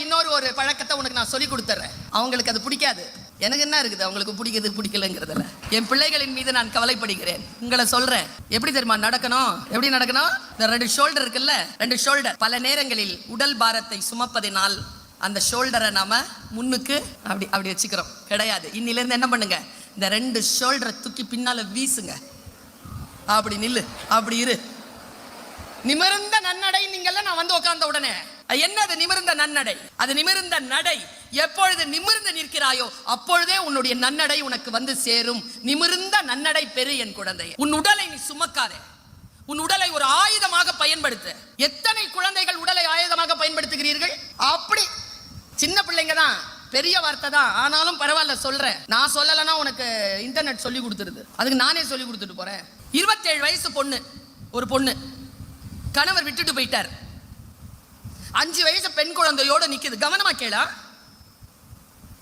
இன்னொரு ஒரு பழக்கத்தை உனக்கு நான் சொல்லி கொடுத்துறேன். அவங்களுக்கு அது பிடிக்காது, எனக்கு என்ன இருக்குது அவங்களுக்கு பிடிக்குது பிடிக்கலங்கிறதுல. என் பிள்ளைகளின் மீது நான் கவலைப்படுகிறேன். உங்களை சொல்றேன், எப்படி தெரியுமா நடக்கணும்? எப்படி நடக்கணும்? இந்த 2 ஷோல்டர் இருக்குல்ல, 2 ஷோல்டர் பல நேரங்களில் உடல் பாரத்தை சுமப்பதினால் அந்த ஷோல்டரை நாம முன்னுக்கு அப்படி அப்படி வச்சுக்கிறோம். கிடையாது. இன்னில இருந்து என்ன பண்ணுங்க, இந்த 2 ஷோல்டரை தூக்கி பின்னால வீசுங்க. அப்படி நில்லு, அப்படி இரு. நிமிர்ந்த நன்னடை. நீங்கள்ல நான் வந்து உட்கார்ந்த உடனே என்னது நிமிர்ந்த நன்னடை? அது நிமிர்ந்த நடை. எப்பொழுது நிமிர்ந்து நிற்கிறாயோ அப்பொழுதே உன்னுடைய நன்னடை உனக்கு வந்து சேரும். நிமிர்ந்த நன்னடை பெரு என் குழந்தை. உன் உடலை நீ சுமக்காதே, உன் உடலை ஒரு ஆயுதமாக பயன்படுத்து. எத்தனை குழந்தைகள் உடலை ஆயுதமாக பயன்படுத்துகிறீர்கள்? அப்படி சின்ன பிள்ளைங்க தான், பெரிய வார்த்தை தான், ஆனாலும் பரவாயில்ல சொல்றேன். நான் சொல்லலைன்னா உனக்கு இன்டர்நெட் சொல்லி கொடுத்துருது, அதுக்கு நானே சொல்லி கொடுத்துட்டு போறேன். 27 வயசு பொண்ணு, ஒரு பொண்ணு, கணவர் விட்டுட்டு போயிட்டார். 5 வயசு பெண் குழந்தையோடு நிக்குது. கவனமா கேளா,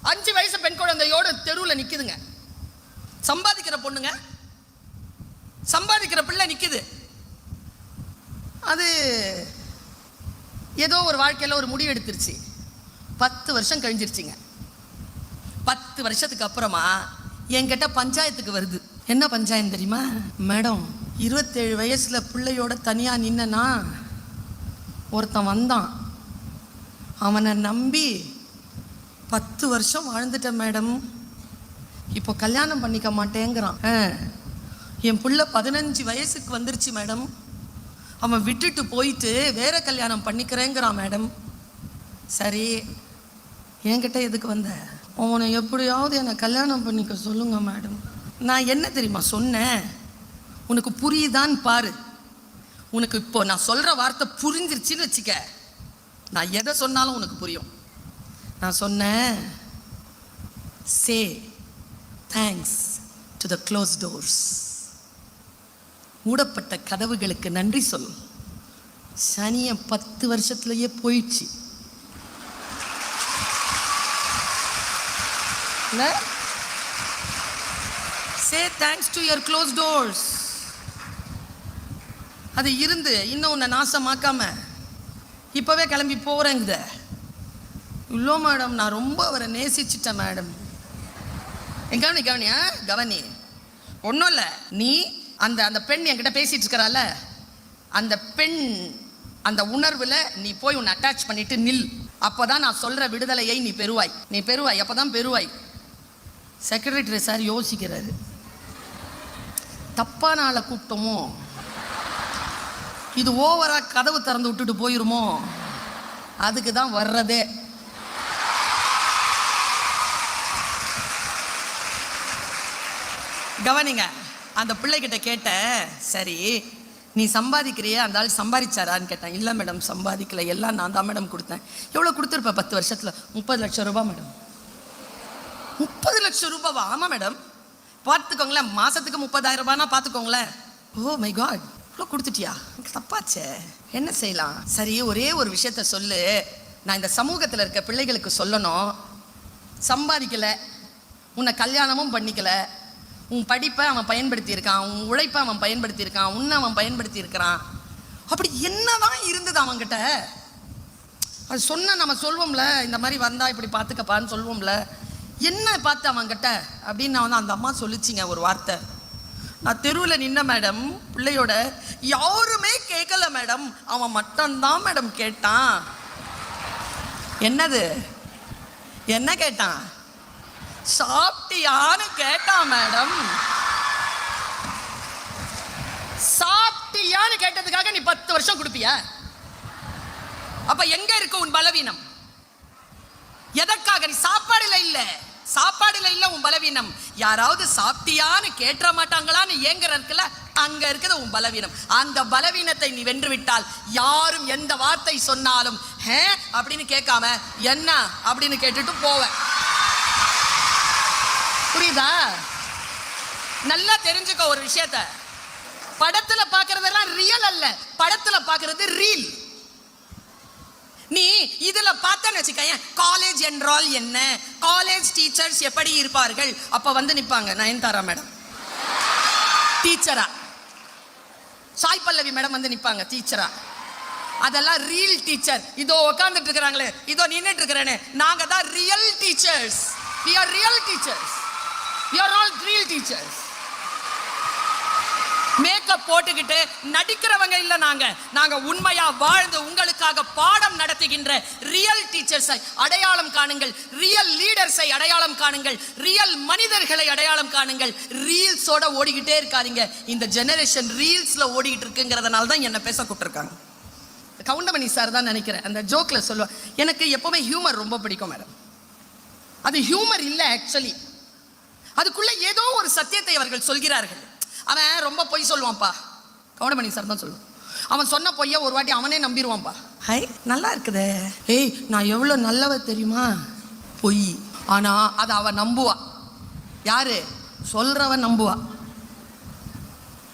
5 வயசு பெண் குழந்தையோடு தெருவில் நிக்குதுங்க. சம்பாதிக்கிற பொண்ணுங்க, சம்பாதிக்கிற பிள்ளை நிக்குது. அது ஏதோ ஒரு வாழ்க்கையில் ஒரு முடிவு எடுத்துருச்சு. 10 வருஷம் கழிஞ்சிருச்சுங்க. 10 வருஷத்துக்கு அப்புறமா என்கிட்ட பஞ்சாயத்துக்கு வருது. என்ன பஞ்சாயத்து தெரியுமா? மேடம், 27 வயசுல பிள்ளையோட தனியா நின்னா ஒருத்தன் வந்தான், அவனை நம்பி 10 வருஷம் வாழ்ந்துட்டேன் மேடம், இப்போ கல்யாணம் பண்ணிக்க மாட்டேங்கிறான். என் பிள்ளை 15 வயசுக்கு வந்துருச்சு மேடம், அவன் விட்டுட்டு போயிட்டு வேற கல்யாணம் பண்ணிக்கிறேங்கிறான் மேடம். சரி, என்கிட்ட எதுக்கு வந்த? அவனை எப்படியாவது என்னை கல்யாணம் பண்ணிக்க சொல்லுங்க மேடம். நான் என்ன தெரியுமா சொன்னேன்? உனக்கு புரியுதான்னு பாரு. உனக்கு இப்போ நான் சொல்ற வார்த்தை புரிஞ்சிருச்சுன்னு வச்சுக்க, நான் எதை சொன்னாலும் உனக்கு புரியும். நான் சொன்னேன், சே thanks to the close doors. மூடப்பட்ட கதவுகளுக்கு நன்றி சொல். சனிய 10 வருஷத்துலயே போயிடுச்சு. Say thanks to your closed doors. அது இருந்து இன்னும் உன்னை நாசமாக்காம இப்பவே கிளம்பி போறேங்குத. இல்லோ மேடம், நான் ரொம்ப அவரை நேசிச்சிட்டேன் மேடம். கவனி கவனியா கவனி. ஒன்றும் இல்லை, நீ அந்த அந்த பெண் என்கிட்ட பேசிட்டு இருக்கிறால, அந்த பெண் அந்த உணர்வில் நீ போய் உன்னை அட்டாச் பண்ணிட்டு நில். அப்போதான் நான் சொல்ற விடுதலையை நீ பெறுவாய். நீ பெறுவாய், அப்போதான் பெறுவாய். செக்ரட்டரி சார் யோசிக்கிறாரு, தப்பான ஆளை கூப்பிட்டோமோ, இது ஓவரா கதவு திறந்து விட்டுட்டு போயிருமோ, அதுக்கு தான் வர்றதே. கவனிங்க, அந்த பிள்ளைகிட்ட கேட்ட, சரி நீ சம்பாதிக்கிறியே, அந்த ஆள் சம்பாதிச்சாரான்னு கேட்டேன். இல்லை மேடம் சம்பாதிக்கல, எல்லாம் நான் தான் மேடம் கொடுத்தேன். எவ்வளோ கொடுத்துருப்பேன் 10 வருஷத்தில்? 30 லட்சம் ரூபாய் மேடம். 30 லட்சம் ரூபாவா? ஆமாம் மேடம். பார்த்துக்கோங்களேன், மாதத்துக்கு 30,000 ரூபாய்னா பார்த்துக்கோங்களேன். ஓ மை காட், இவ்வளோ கொடுத்துட்டியா? தப்பாச்சே, என்ன செய்யலாம்? சரி, ஒரே ஒரு விஷயத்த சொல்லு, நான் இந்த சமூகத்தில் இருக்க பிள்ளைகளுக்கு சொல்லணும். சம்பாதிக்கலை, உன்னை கல்யாணமும் பண்ணிக்கல, உன் படிப்பை அவன் பயன்படுத்தியிருக்கான், உன் உழைப்பை அவன் பயன்படுத்தியிருக்கான், உன்னை அவன் பயன்படுத்தியிருக்கிறான். அப்படி என்னதான் இருந்தது அவன்கிட்ட? அது சொன்ன நம்ம சொல்வோம்ல, இந்த மாதிரி வந்தா இப்படி பார்த்துக்கப்பான்னு சொல்வோம்ல, என்ன பார்த்து அவன்கிட்ட அப்படின்னு நான் அந்த அம்மா சொல்லிச்சிங்க ஒரு வார்த்தை. நான் தெருவில் நின்ன மேடம், பிள்ளையோட, யாருமே கேட்கல மேடம், அவன் மட்டும்தான் மேடம் கேட்டான். என்னது? என்ன கேட்டான்? சாப்பிட்டியான்னு கேட்டான் மேடம். சாப்பிட்டியான்னு கேட்டதுக்காக நீ 10 வருஷம் கொடுப்பியா? அப்ப எங்க இருக்கு உன் பலவீனம்? எதற்காக? நீ சாப்பாடுல இல்ல, சாப்பாடுல இல்ல உன் பலவீனம். யாராவது சாப்பிட்டியான்னு கேட்ற மாட்டாங்களான்னு ஏங்குற இருக்குல்ல, அங்க இருக்குது உன் பலவீனம். அந்த பலவீனத்தை நீ வென்று விட்டால் யாரும் எந்த வார்த்தை சொன்னாலும் ஹே அப்படின்னு கேட்காம என்ன அப்படின்னு கேட்டுட்டு போவேன். புரியுதா? நல்லா தெரிஞ்சுக்க ஒரு விஷயத்த, படத்துல பாக்குறதெல்லாம் ரியல் அல்ல, படத்துல பாக்குறது ரீல். நீ இதுல பார்த்தன்னு வச்சுக்க, காலேஜ் என்றால் என்ன, காலேஜ் டீச்சர்ஸ் எப்படி இருப்பார்கள், அப்ப வந்து நிப்பாங்க நயன்தாரா மேடம் டீச்சரா, சாய் பல்லவி மேடம் வந்து நிப்பாங்க டீச்சரா. அதெல்லாம் ரியல் டீச்சர். இதோ உட்கார்ந்துட்டு இருக்கிறாங்களே, இதோ நின்னுட்டு இருக்கிறேனே, நாங்க தான் real teachers. we are real teachers. we are all real teachers. Makeup போட்டுக்கிட்டு நடிக்கிறவங்க இல்ல. நாங்க உண்மையா வாழ்ந்து உங்களுக்காக பாடம் நடத்துகின்ற ரியல் டீச்சர்ஸை அடையாளம் காணுங்கள். ரியல் லீடர்ஸை அடையாளம் காணுங்கள். ரியல் மனிதர்களை அடையாளம் காணுங்கள். ரீல்ஸோட ஓடிக்கிட்டே இருக்காதீங்க. இந்த ஜெனரேஷன் ரீல்ஸ்ல ஓடிக்கிட்டு இருக்குங்கிறதுனால தான் என்ன பேச கூப்பிட்டுருக்காங்க. கவுண்டமணி சார் தான் நினைக்கிறேன், அந்த ஜோக்ல சொல்லுவாங்க, எனக்கு எப்பவுமே ஹியூமர் ரொம்ப பிடிக்கும் மேடம். அது ஹியூமர் இல்ல, ஆக்சுவலி அதுக்குள்ள ஏதோ ஒரு சத்தியத்தை அவர்கள் சொல்கிறார்கள். அவன் ரொம்ப பொய் சொல்லுவான்ப்பா, கவுண்டமணி சார் தான் சொல்லுவான். அவன் சொன்ன பொய்ய ஒரு வாட்டி அவனே நம்பிடுவான்ப்பா. ஹை நல்லா இருக்குதே, ஏய் நான் எவ்வளோ நல்லவ தெரியுமா, பொய். ஆனா அதை அவன் நம்புவா. யாரு சொல்றவன் நம்புவா.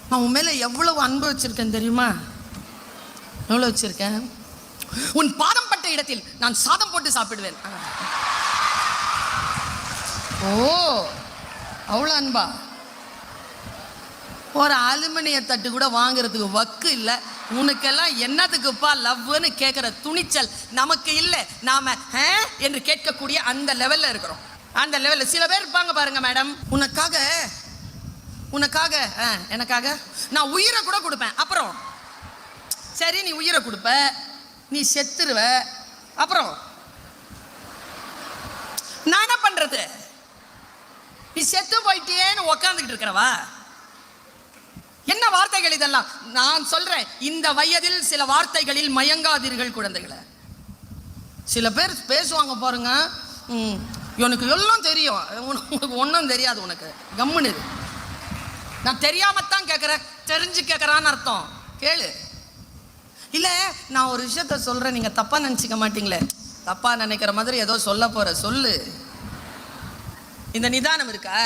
நான் உன் மேல எவ்வளவு அன்பு வச்சிருக்கேன் தெரியுமா, எவ்வளவு வச்சிருக்கேன், உன் பாதம் பட்ட இடத்தில் நான் சாதம் போட்டு சாப்பிடுவேன். ஓ அவ்வளோ அன்பா. ஒரு அலுமினிய தட்டு கூட வாங்குறதுக்கு வக்கு இல்லை. உனக்கெல்லாம் என்னத்துக்குப்பா லவ்னு கேட்குற துணிச்சல் நமக்கு இல்லை. நாம என்று கேட்கக்கூடிய அந்த லெவல்ல இருக்கிறோம். அந்த லெவலில் சில பேர் இருப்பாங்க பாருங்க மேடம், உனக்காக எனக்காக நான் உயிரை கூட கொடுப்பேன். அப்புறம் சரி நீ உயிரை கொடுப்ப, நீ செத்துருவ, அப்புறம் நான் என்ன பண்றது, நீ செத்து போயிட்டேன்னு உக்காந்துக்கிட்டு இருக்கிறவா. என்ன வார்த்தைகள் இதெல்லாம். நான் சொல்றேன், இந்த வயதில் சில வார்த்தைகளில் மயங்காதீர்கள் குழந்தைகளை. சில பேர் பேசுவாங்க பாருங்க, உனக்கு எல்லாம் தெரியும், உனக்கு ஒன்றும் தெரியாது, உனக்கு கம்முன்னு. நான் தெரியாமத்தான் கேட்குறேன், தெரிஞ்சு கேட்குறான்னு அர்த்தம். கேளு. இல்லை நான் ஒரு விஷயத்த சொல்றேன், நீங்க தப்பா நினச்சிக்க மாட்டீங்களே. தப்பா நினைக்கிற மாதிரி ஏதோ சொல்ல போற சொல்லு. இந்த நிதானம் இருக்கா?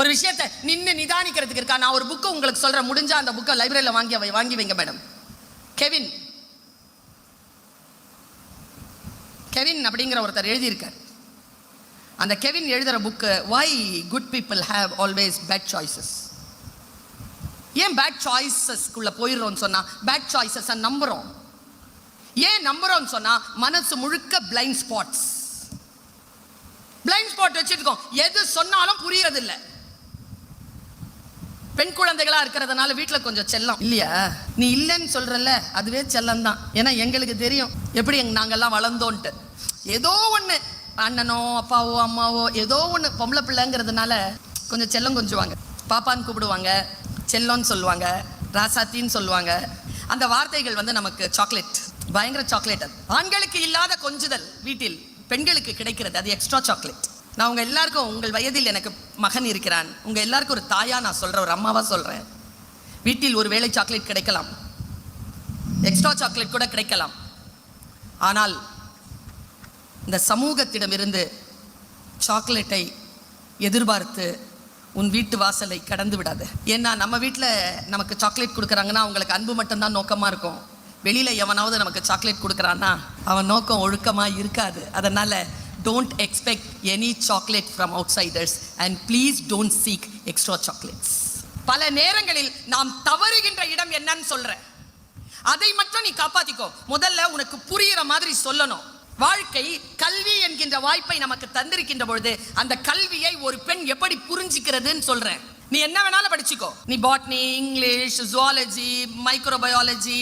ஒரு விஷயத்தை நின்று நிதானிக்கிறதுக்கு இருக்கா? நான் ஒரு புக்கை உங்களுக்கு சொல்றேன், முடிஞ்சா அந்த புக்கை லைப்ரரியில் வாங்கி வைங்க மேடம். கெவின் அப்படிங்கிற ஒருத்தர் எழுதியிருக்கார். அந்த கெவின் எழுதுற book Why Good People Have Always Bad Choices. ஏன் பேட் சாய்ஸஸ்க்குள்ள போயிடுறோம்னு சொன்னா, பேட் சாய்ஸஸ் நம்புறோம். ஏன் நம்புறோம்னு சொன்னா, மனசு முழுக்க பிளைண்ட் ஸ்பாட்ஸ் வச்சிருக்கோம். எது சொன்னாலும் புரியறதில்லை. பெண் குழந்தைகளா இருக்கிறதுனால வீட்டில் கொஞ்சம் செல்லம் இல்லையா? நீ இல்லைன்னு சொல்றல, அதுவே செல்லம் தான். ஏன்னா எங்களுக்கு தெரியும் எப்படி நாங்கெல்லாம் வளர்ந்தோன்ட்டு. ஏதோ ஒன்று அண்ணனோ அப்பாவோ அம்மாவோ ஏதோ ஒன்று, பொம்பளை பிள்ளைங்கிறதுனால கொஞ்சம் செல்லம் கொஞ்சுவாங்க. பாப்பான்னு கூப்பிடுவாங்க, செல்லோன்னு சொல்லுவாங்க, ராசாத்தின்னு சொல்லுவாங்க. அந்த வார்த்தைகள் நமக்கு சாக்லேட், பயங்கர சாக்லேட். அது ஆண்களுக்கு இல்லாத கொஞ்சுதல் வீட்டில் பெண்களுக்கு கிடைக்கிறது, அது எக்ஸ்ட்ரா சாக்லேட். நான் உங்க எல்லாருக்கும், உங்கள் வயதில் எனக்கு மகன் இருக்கிறான், உங்க எல்லாருக்கும் ஒரு தாயா நான் சொல்றேன், ஒரு அம்மாவா சொல்றேன். வீட்டில் ஒரு வேளை சாக்லேட் கிடைக்கலாம், எக்ஸ்ட்ரா சாக்லேட் கூட கிடைக்கலாம். ஆனால் இந்த சமூகத்திடமிருந்து சாக்லேட்டை எதிர்பார்த்து உன் வீட்டு வாசலை கடந்து விடாது. ஏன்னா நம்ம வீட்டில் நமக்கு சாக்லேட் கொடுக்குறாங்கன்னா அவங்களுக்கு அன்பு மட்டும்தான் நோக்கமாக இருக்கும். வெளியில் எவனாவது நமக்கு சாக்லேட் கொடுக்குறான்னா அவன் நோக்கம் ஒழுக்கமாக இருக்காது. அதனால் don't expect any chocolate from outsiders and please don't seek extra chocolates. பல நேரங்களில் நாம் தவறுகின்ற இடம் என்னன்னு சொல்றேன், அதை மட்டும் நீ காப்பாத்திக்கோ. முதல்ல உனக்கு புரியுற மாதிரி சொல்லணும். வாழ்க்கை கல்வி என்கின்ற வாய்ப்பை நமக்கு தந்திருக்கின்ற பொழுது அந்த கல்வியை ஒரு பெண் எப்படி புரிஞ்சிக்கிறதுன்னு சொல்றேன். நீ என்ன வேணாலும் படிச்சுக்கோ. நீ பாட்னி, இங்கிலீஷ், ஜுவாலஜி, மைக்ரோபயாலஜி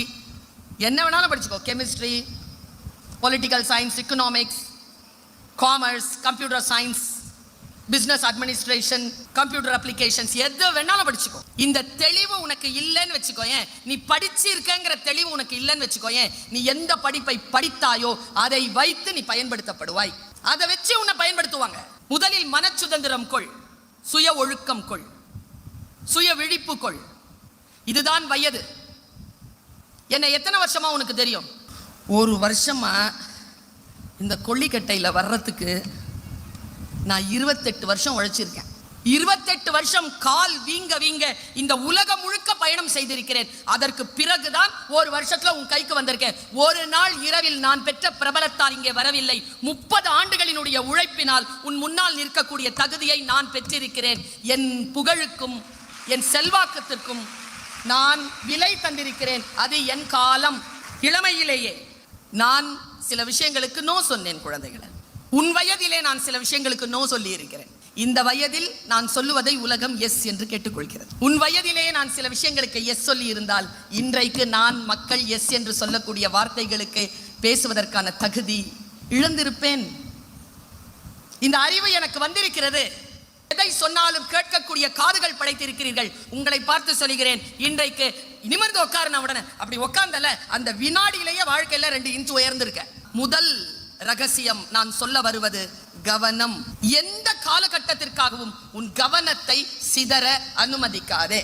என்ன வேணாலும் படிச்சுக்கோ. Chemistry, political science, economics, commerce, computer science, business administration, computer applications, எது வேணாலும் படிச்சுக்கோ. இந்த தெளிவு உனக்கு இல்லைன்னு வச்சுக்கோயேன், நீ படிச்சிருக்கங்கிற தெளிவு உனக்கு இல்லைன்னு வச்சுக்கோயேன், நீ எந்த படிப்பை படித்தாயோ அதை வைத்து நீ பயன்படுத்தப்படுவாய். அதை வச்சு உன்னை பயன்படுத்துவாங்க. முதலில் மன சுதந்திரம் கொள், சுய ஒழுக்கம் கொள், சுய விழிப்பு கொள். இதுதான் வயது. என்ன எத்தனை வருஷமா உனக்கு தெரியும்? ஒரு வருஷமா இந்த கொல்லிக்கட்டையில் வர்றதுக்கு நான் 28 வருஷம் உழைச்சிருக்கேன். 28 வருஷம் கால் வீங்க வீங்க இந்த உலகம் முழுக்க பயணம் செய்திருக்கிறேன். அதற்கு பிறகுதான் ஒரு வருஷத்துல உன் கைக்கு வந்திருக்கேன். ஒரு நாள் இரவில் நான் பெற்ற பிரபலத்தால் இங்கே வரவில்லை. 30 ஆண்டுகளினுடைய உழைப்பினால் உன் முன்னால் நிற்கக்கூடிய தகுதியை நான் பெற்றிருக்கிறேன். என் புகழுக்கும் என் செல்வாக்கத்திற்கும் நான் விலை தந்திருக்கிறேன். அது என் காலம். இளமையிலேயே நான் சில விஷயங்களுக்கு நோ சொன்னேன். குழந்தைகளை, உன் வயதிலே நான் சில விஷயங்களுக்கு நோ சொல்லி இருக்கிறேன். இந்த வயதில் நான் சொல்லுவதை உலகம் எஸ் என்று கேட்டுக்கொள்கிறது. உன் வயதிலே நான் சில விஷயங்களுக்கு எஸ் சொல்லி இருந்தால் இன்றைக்கு நான் மக்கள் எஸ் என்று சொல்லக்கூடிய வார்த்தைகளுக்கு பேசுவதற்கான தகுதி இழந்திருப்பேன். இந்த அறிவு எனக்கு வந்திருக்கிறது. எதை சொன்னாலும் கேட்கக்கூடிய காதுகள் படைத்திருக்கிறீர்கள். உங்களை பார்த்து சொல்கிறேன், இன்றைக்கு நிமிர்ந்து உட்கார்ன உடனே அப்படி உட்கார்ந்தல அந்த வினாடியிலேயே வாழ்க்கையில 2 இன்ச் உயர்ந்திருக்க. முதல் ரகசியம் நான் சொல்ல வருவது கவனம். எந்த காலகட்டத்திற்காகவும் உன் கவனத்தை சிதற அனுமதிக்காதே.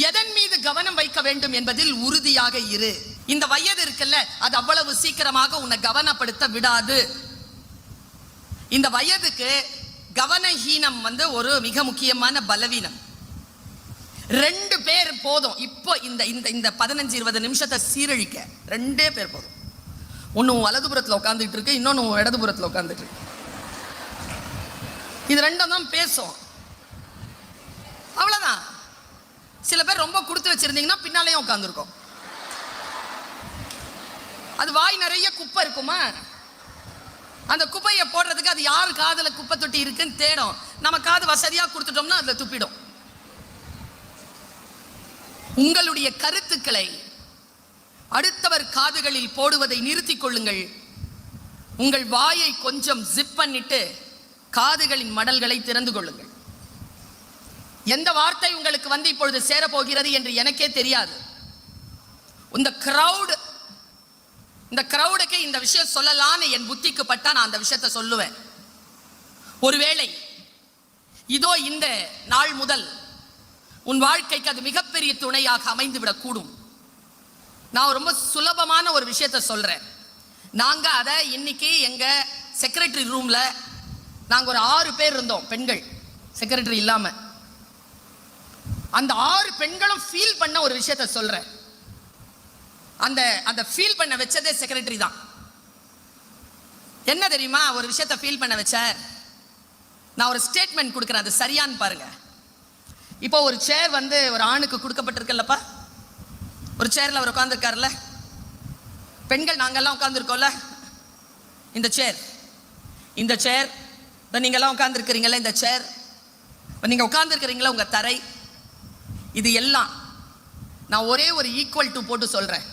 எதன் மீது கவனம் வைக்க வேண்டும் என்பதில் உறுதியாக இரு. இந்த வயது இருக்குல்ல, அது அவ்வளவு சீக்கிரமாக உன்னை கவனப்படுத்த விடாது. இந்த வயதுக்கு கவனஹீனம் ஒரு மிக முக்கியமான பலவீனம். 2 பேர் போதும். இப்போ இந்த 15-20 நிமிஷத்தை சீரழிக்க 2 பேர் போதும். ஒன்னு வலதுபுறத்தில் உட்காந்துட்டு இருக்கு, இன்னொன்னு இடதுபுறத்தில் உட்காந்துட்டு இருக்கு. இது 2 தான் பேசும், அவ்வளவுதான். சில பேர் ரொம்ப கொடுத்து வச்சிருந்தீங்கன்னா பின்னாலேயும் உட்காந்துருக்கும். அது வாய் நிறைய குப்பை இருக்குமா, அந்த குப்பையை போடுறதுக்கு அது யாரு காதுல குப்பை தொட்டி இருக்குன்னு தேடும். நம்ம காது வசதியா கொடுத்துட்டோம்னா அதுல துப்பிடும். உங்களுடைய கருத்துக்களை அடுத்தவர் காதுகளில் போடுவதை நிறுத்திக் கொள்ளுங்கள். உங்கள் வாயை கொஞ்சம் ஜிப் பண்ணிட்டு காதுகளின் மடல்களை திறந்து கொள்ளுங்கள். எந்த வார்த்தை உங்களுக்கு வந்து இப்பொழுது சேரப்போகிறது என்று எனக்கே தெரியாது. இந்த கிரௌடுக்கு இந்த விஷயம் சொல்லலான்னு என் புத்திக்கு பட்டா நான் அந்த விஷயத்தை சொல்லுவேன். ஒருவேளை இதோ இந்த நாள் முதல் உன் வாழ்க்கைக்கு அது மிகப்பெரிய துணையாக அமைந்துவிடக் கூடும். நான் ரொம்ப சுலபமான ஒரு விஷயத்தை சொல்றேன். நாங்க அதை இன்னைக்கு எங்க செக்ரட்டரி ரூம்ல நாங்க ஒரு 6 பேர் இருந்தோம், பெண்கள், செக்ரட்டரி இல்லாம. அந்த 6 பெண்களும் ஃபீல் பண்ண ஒரு விஷயத்தை சொல்றேன். அந்த ஃபீல் பண்ண வச்சதே செக்ரட்டரி தான். என்ன தெரியுமா ஒரு விஷயத்தை ஃபீல் பண்ண வச்ச? நான் ஒரு ஸ்டேட்மெண்ட் கொடுக்குறேன், அது சரியான்னு பாருங்க. இப்போ ஒரு சேர் ஒரு ஆணுக்கு கொடுக்கப்பட்டிருக்கல்லப்பா, ஒரு சேர்ல அவர் உட்கார்ந்துருக்காருல்ல, பெண்கள் நாங்கெல்லாம் உட்கார்ந்துருக்கோம்ல, இந்த சேர் நீங்கெல்லாம் உட்கார்ந்துருக்கிறீங்களா, இந்த சேர் நீங்க உட்கார்ந்துருக்கிறீங்களா, உங்க தரை, இது எல்லாம் நான் ஒரே ஒரு ஈக்குவல் டு போட்டு சொல்றேன்.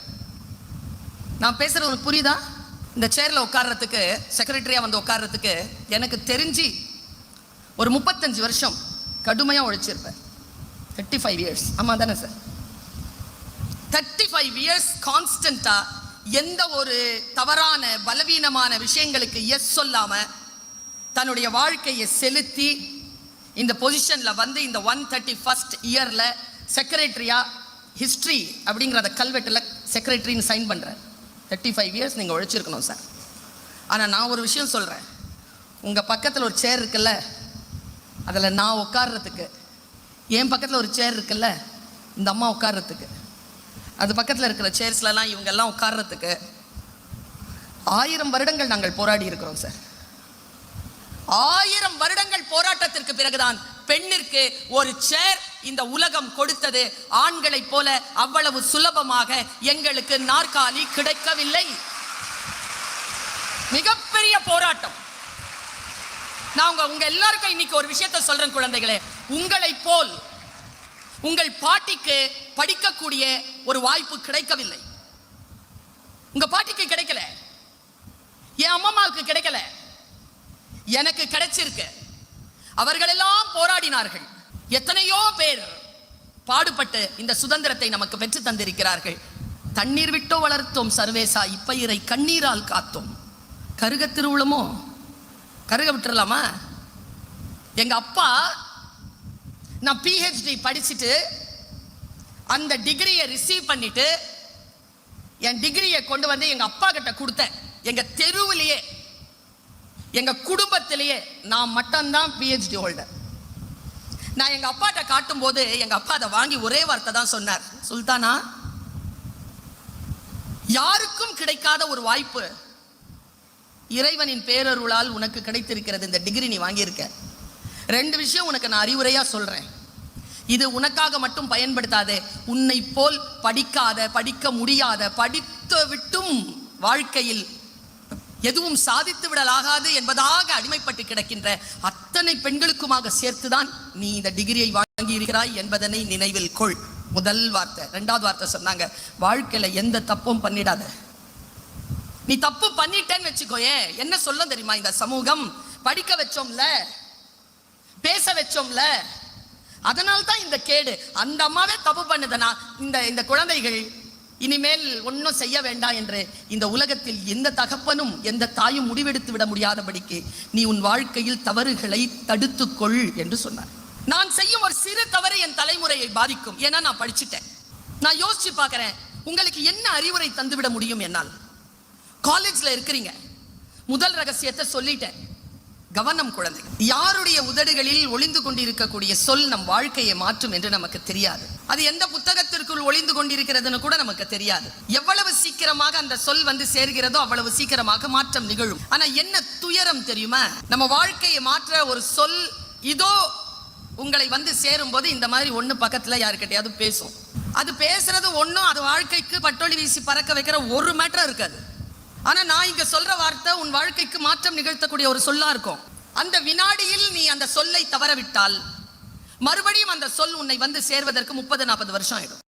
நான் பேசுறது உங்களுக்கு புரியுதா? இந்த சேர்ல உட்கார்றதுக்கு, செக்ரட்டரியா உட்கார்றதுக்கு எனக்கு தெரிஞ்சு ஒரு 35 வருஷம் கடுமையா உழைச்சிருப்பேன். 35 இயர்ஸ். ஆமா தானே சார்? 35 இயர்ஸ் கான்ஸ்டன்டா எந்த ஒரு தவறான பலவீனமான விஷயங்களுக்கு எஸ் சொல்லாம தன்னுடைய வாழ்க்கையை செலுத்தி இந்த பொசிஷன்ல இந்த 131st இயர்ல செக்ரட்டரியா ஹிஸ்டரி அப்படிங்கிற கல்வெட்டுல செக்ரட்டரின்னு சைன் பண்றேன். 35 இயர்ஸ் நீங்க உழைச்சிருக்கணும் சார். ஆனா நான் ஒரு விஷயம் சொல்றேன், உங்க பக்கத்துல ஒரு சேர் இருக்குல்ல, அதுல நான் உட்கார்றதுக்கு, என் பக்கத்துல ஒரு சேர் இருக்குல்ல இந்த அம்மா உட்கார்றதுக்கு, அது பக்கத்துல இருக்கிற சேர்ஸ்லாம் இவங்க எல்லாம் உட்கார்றதுக்கு 1000 வருடங்கள் நாங்கள் போராடி இருக்கிறோம் சார். 1000 வருடங்கள் போராட்டத்திற்கு பிறகுதான் பெண்ணிற்கு ஒரு சேர் இந்த உலகம் கொடுத்தது. ஆண்களை போல அவ்வளவு சுலபமாக எங்களுக்கு நாற்காலி கிடைக்கவில்லை. மிகப்பெரிய போராட்டம். நான் உங்க எல்லாருக்கும் இன்னைக்கு ஒரு விஷயத்தை சொல்றேன் குழந்தைகளே, உங்களை போல் உங்கள் பாட்டிக்கு படிக்கக்கூடிய ஒரு வாய்ப்பு கிடைக்கவில்லை. உங்க பாட்டிக்கு கிடைக்கல, என் அம்மாவுக்கு கிடைக்கல, எனக்கு கிடைச்சிருக்கு. அவர்கள் எல்லாம் போராடினார்கள். எத்தனையோ பேர் பாடுபட்டு இந்த சுதந்திரத்தை நமக்கு பெற்று தந்திருக்கிறார்கள். தண்ணீர் விட்டோ வளர்த்தோம் சர்வேசா, இப்பயிரை கண்ணீரால் காத்தோம். கருக திருவுளமோ, கருக விட்டுறலாமா? எங்க அப்பா, நான் PhD படிச்சுட்டு அந்த டிகிரியை ரிசீவ் பண்ணிட்டு என் டிகிரியை கொண்டு எங்க அப்பா கிட்ட கொடுத்தேன். எங்க தெருவிலேயே, எங்க குடும்பத்திலேயே நான் மட்டும்தான் PhD ஹோல்டர். நான் எங்க அப்பாட்ட காட்டும் போது எங்க அப்பா அதை வாங்கி ஒரே வார்த்தை தான் சொன்னார், சுல்தானா, யாருக்கும் கிடைக்காத ஒரு வாய்ப்பு இறைவனின் பேரருளால் உனக்கு கிடைத்திருக்கிறது. இந்த டிகிரி நீ வாங்கியிருக்க. 2 விஷயம் உனக்கு நான் அறிவுரையா சொல்றேன். இது உனக்காக மட்டும் பயன்படுத்தாதே. உன்னை போல் படிக்காத, படிக்க முடியாத, படித்து விட்டும் வாழ்க்கையில் எதுவும் சாதித்து விடலாகாது என்பதாக அடிமைப்பட்டு கிடக்கின்ற அத்தனை பெண்களுக்குமாக சேர்த்துதான் நீ இந்த டிகிரியை வாங்கி இருக்கிறாய் என்பதனை நினைவில் கொள். முதல் வார்த்தை. இரண்டாவது வார்த்தை சொன்னாங்க, வாழ்க்கையில எந்த தப்பும் பண்ணிடாத. நீ தப்பு பண்ணிட்டேன்னு வச்சுக்கோயே, என்ன சொல்ல தெரியுமா இந்த சமூகம்? படிக்க வச்சோம்ல, பேச வச்சோம்ல, அதனால தான் இந்த கேடு. அந்த அம்மாவே தப்பு பண்ணுதுனா இந்த குழந்தைகள் இனிமேல் ஒன்றும் செய்ய வேண்டாம் என்று இந்த உலகத்தில் எந்த தகப்பனும் எந்த தாயும் முடிவெடுத்து விட முடியாதபடிக்கு நீ உன் வாழ்க்கையில் தவறுகளை தடுத்துக்கொள் என்று சொன்னார். நான் செய்யும் ஒரு சிறு தவறு என் தலைமுறையை பாதிக்கும். ஏன்னா நான் படிச்சுட்டேன். நான் யோசிச்சு பார்க்கிறேன், உங்களுக்கு என்ன அறிவுரை தந்துவிட முடியும் என்னால்? காலேஜ்ல இருக்கிறீங்க, முதல் ரகசியத்தை சொல்லிட்டேன். கவனம் குழந்தைகள். யாருடைய உதடுகளில் ஒளிந்து கொண்டிருக்கக்கூடிய சொல் நம் வாழ்க்கையை மாற்றும் என்று நமக்கு தெரியாது. அது எந்த புத்தகத்திற்குள் ஒளிந்து கொண்டிருக்கிறதுன்னு கூட நமக்கு தெரியாது. எவ்வளவு சீக்கிரமாக அந்த சொல் வந்து சேர்கிறதோ அவ்வளவு சீக்கிரமாக மாற்றம் நிகழும். ஆனா என்ன துயரம் தெரியுமா? நம்ம வாழ்க்கையை மாற்ற ஒரு சொல் இதோ உங்களை வந்து சேரும் போது இந்த மாதிரி ஒண்ணு பக்கத்துல யாருக்கிட்டையாவது பேசும். அது பேசுறது ஒன்னும் அது வாழ்க்கைக்கு பட்டொலி வீசி பறக்க வைக்கிற ஒரு மேட்டர் இருக்காது. ஆனா நான் இங்க சொல்ற வார்த்தை உன் வாழ்க்கைக்கு மாற்றம் நிகழ்த்தக்கூடிய ஒரு சொல்லா இருக்கும். அந்த வினாடியில் நீ அந்த சொல்லை தவறவிட்டால் மறுபடியும் அந்த சொல் உன்னை வந்து சேர்வதற்கு 30-40 வருஷம் ஆயிடும்.